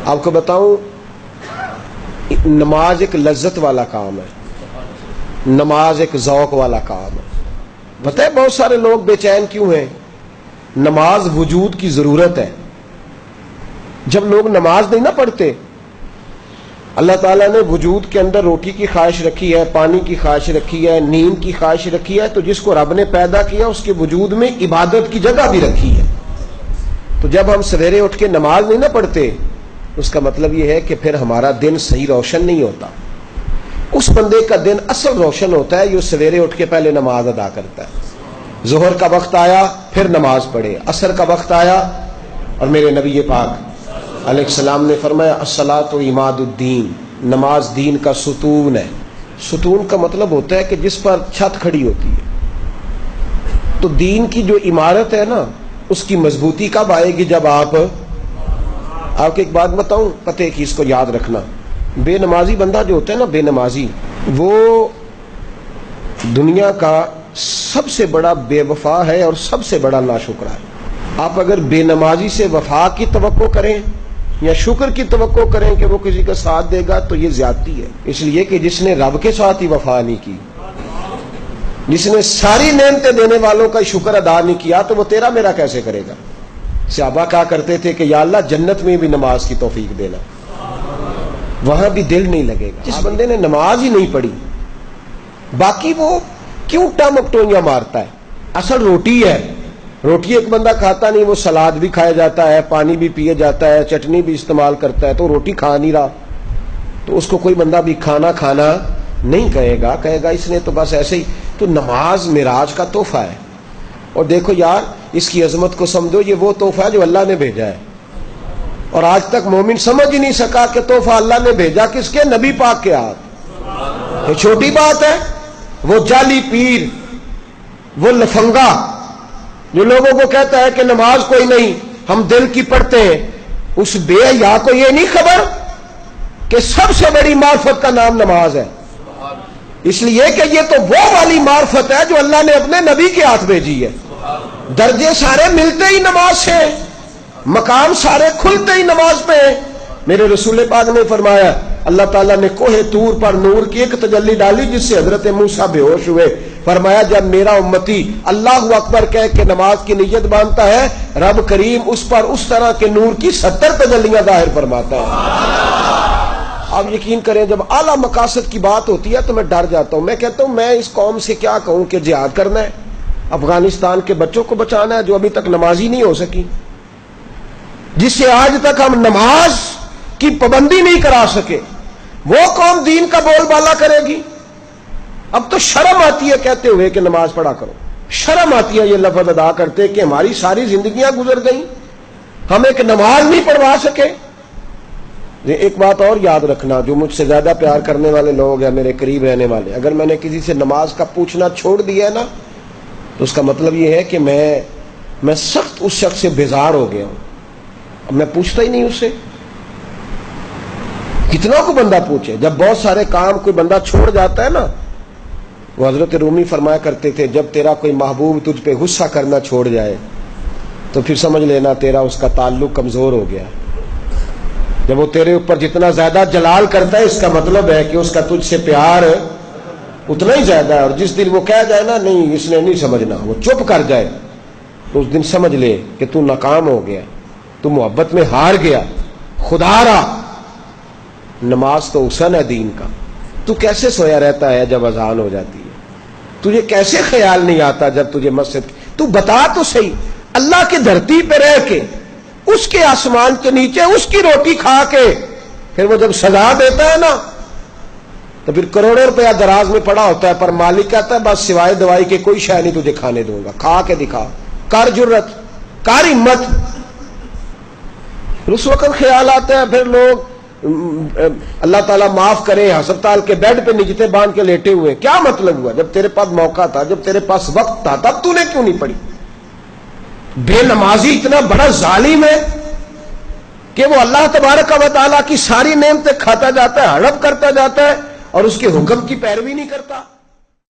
آپ کو بتاؤں، نماز ایک لذت والا کام ہے، نماز ایک ذوق والا کام ہے۔ پتہ ہے بہت سارے لوگ بے چین کیوں ہیں؟ نماز وجود کی ضرورت ہے۔ جب لوگ نماز نہیں نہ پڑھتے، اللہ تعالیٰ نے وجود کے اندر روٹی کی خواہش رکھی ہے، پانی کی خواہش رکھی ہے، نیند کی خواہش رکھی ہے، تو جس کو رب نے پیدا کیا اس کے وجود میں عبادت کی جگہ بھی رکھی ہے۔ تو جب ہم سویرے اٹھ کے نماز نہیں نہ پڑھتے، اس کا مطلب یہ ہے کہ پھر ہمارا دن صحیح روشن نہیں ہوتا۔ اس بندے کا دن اصل روشن ہوتا ہے جو سویرے اٹھ کے پہلے نماز ادا کرتا ہے۔ ظہر کا وقت آیا پھر نماز پڑھے، عصر کا وقت آیا، اور میرے نبی پاک علیہ السلام نے فرمایا الصلاۃ عماد الدین، نماز دین کا ستون ہے۔ ستون کا مطلب ہوتا ہے کہ جس پر چھت کھڑی ہوتی ہے۔ تو دین کی جو عمارت ہے نا، اس کی مضبوطی کب آئے گی؟ جب آپ کو ایک بات بتاؤں، پتہ کی اس کو یاد رکھنا، بے نمازی بندہ جو ہوتا ہے نا، بے نمازی، وہ دنیا کا سب سے بڑا بے وفا ہے اور سب سے بڑا ناشکرا ہے۔ آپ اگر بے نمازی سے وفا کی توقع کریں یا شکر کی توقع کریں کہ وہ کسی کا ساتھ دے گا، تو یہ زیادتی ہے۔ اس لیے کہ جس نے رب کے ساتھ ہی وفا نہیں کی، جس نے ساری نعمتیں دینے والوں کا شکر ادا نہیں کیا، تو وہ تیرا میرا کیسے کرے گا؟ صحابہ کہا کرتے تھے کہ یا اللہ جنت میں بھی نماز کی توفیق دینا، وہاں بھی دل نہیں لگے گا۔ جس بندے نے نماز ہی نہیں پڑھی، باقی وہ کیوں ٹمکٹوئیاں مارتا ہے؟ اصل روٹی ہے، روٹی ایک بندہ کھاتا نہیں، وہ سلاد بھی کھایا جاتا ہے، پانی بھی پیے جاتا ہے، چٹنی بھی استعمال کرتا ہے، تو روٹی کھا نہیں رہا، تو اس کو کوئی بندہ بھی کھانا نہیں کہے گا، کہے گا اس نے تو بس ایسے ہی۔ تو نماز معراج کا تحفہ ہے، اور دیکھو یار اس کی عظمت کو سمجھو، یہ وہ تحفہ ہے جو اللہ نے بھیجا ہے، اور آج تک مومن سمجھ ہی نہیں سکا کہ تحفہ اللہ نے بھیجا کس کے؟ نبی پاک کے ہاتھ۔ یہ چھوٹی بات ہے؟ وہ جعلی پیر، وہ لفنگا جو لوگوں کو کہتا ہے کہ نماز کوئی نہیں، ہم دل کی پڑھتے ہیں، اس بے حیا کو یہ نہیں خبر کہ سب سے بڑی معرفت کا نام نماز ہے؟ اس لیے کہ یہ تو وہ والی معرفت ہے جو اللہ نے اپنے نبی کے ہاتھ بھیجی ہے۔ درجے سارے ملتے ہی نماز سے، مقام سارے کھلتے ہی نماز پہ ہیں۔ میرے رسول پاک نے فرمایا اللہ تعالیٰ نے کوہ طور پر نور کی ایک تجلی ڈالی جس سے حضرت موسیٰ بے ہوش ہوئے۔ فرمایا جب میرا امتی اللہ اکبر کہہ کے نماز کی نیت باندھتا ہے، رب کریم اس پر اس طرح کے نور کی 70 تجلیاں ظاہر فرماتا ہے۔ آپ یقین کریں جب اعلیٰ مقاصد کی بات ہوتی ہے تو میں ڈر جاتا ہوں۔ میں کہتا ہوں میں اس قوم سے کیا کہوں کہ جہاد کرنا ہے، افغانستان کے بچوں کو بچانا ہے جو ابھی تک نمازی نہیں ہو سکی، جس سے آج تک ہم نماز کی پابندی نہیں کرا سکے، وہ قوم دین کا بول بالا کرے گی؟ اب تو شرم آتی ہے کہتے ہوئے کہ نماز پڑھا کرو، شرم آتی ہے یہ لفظ ادا کرتے کہ ہماری ساری زندگیاں گزر گئیں، ہم ایک نماز نہیں پڑھوا سکے۔ ایک بات اور یاد رکھنا، جو مجھ سے زیادہ پیار کرنے والے لوگ ہیں، میرے قریب رہنے والے، اگر میں نے کسی سے نماز کا پوچھنا چھوڑ دیا ہے نا، تو اس کا مطلب یہ ہے کہ میں سخت اس شخص سے بیزار ہو گیا ہوں، اب میں پوچھتا ہی نہیں اس سے۔ کتنا کو بندہ پوچھے؟ جب بہت سارے کام کوئی بندہ چھوڑ جاتا ہے نا، وہ حضرت رومی فرمایا کرتے تھے جب تیرا کوئی محبوب تجھ پہ غصہ کرنا چھوڑ جائے تو پھر سمجھ لینا تیرا اس کا تعلق کمزور ہو گیا۔ جب وہ تیرے اوپر جتنا زیادہ جلال کرتا ہے، اس کا مطلب ہے کہ اس کا تجھ سے پیار اتنا ہی زیادہ ہے، اور جس دن وہ کہہ جائے نا نہیں اس نے نہیں سمجھنا، وہ چپ کر جائے، تو اس دن سمجھ لے کہ تو ناکام ہو گیا، تو محبت میں ہار گیا، خدا را۔ نماز تو حسن ہے دین کا۔ تو کیسے سویا رہتا ہے جب اذان ہو جاتی ہے؟ تجھے کیسے خیال نہیں آتا جب تجھے مسجد؟ تو بتا تو صحیح، اللہ کی دھرتی پہ رہ کے، اس کے آسمان کے نیچے اس کی روٹی کھا کے، پھر وہ جب سزا دیتا ہے نا تو پھر کروڑوں روپیہ دراز میں پڑا ہوتا ہے، پر مالک کہتا ہے بس سوائے دوائی کے کوئی شے نہیں تجھے کھانے دوں گا، کھا کے دکھا، کر جرت، کر ہمت۔ اس وقت خیال آتا ہے پھر لوگ اللہ تعالیٰ معاف کرے ہسپتال کے بیڈ پہ نیچے باندھ کے لیٹے ہوئے، کیا مطلب ہوا؟ جب تیرے پاس موقع تھا، جب تیرے پاس وقت تھا، تب تو نے کیوں نہیں پڑھی؟ بے نمازی اتنا بڑا ظالم ہے کہ وہ اللہ تبارک و تعالیٰ کی ساری نعمتیں کھاتا جاتا ہے، ہڑپ کرتا جاتا ہے، اور اس کے حکم کی پیروی نہیں کرتا۔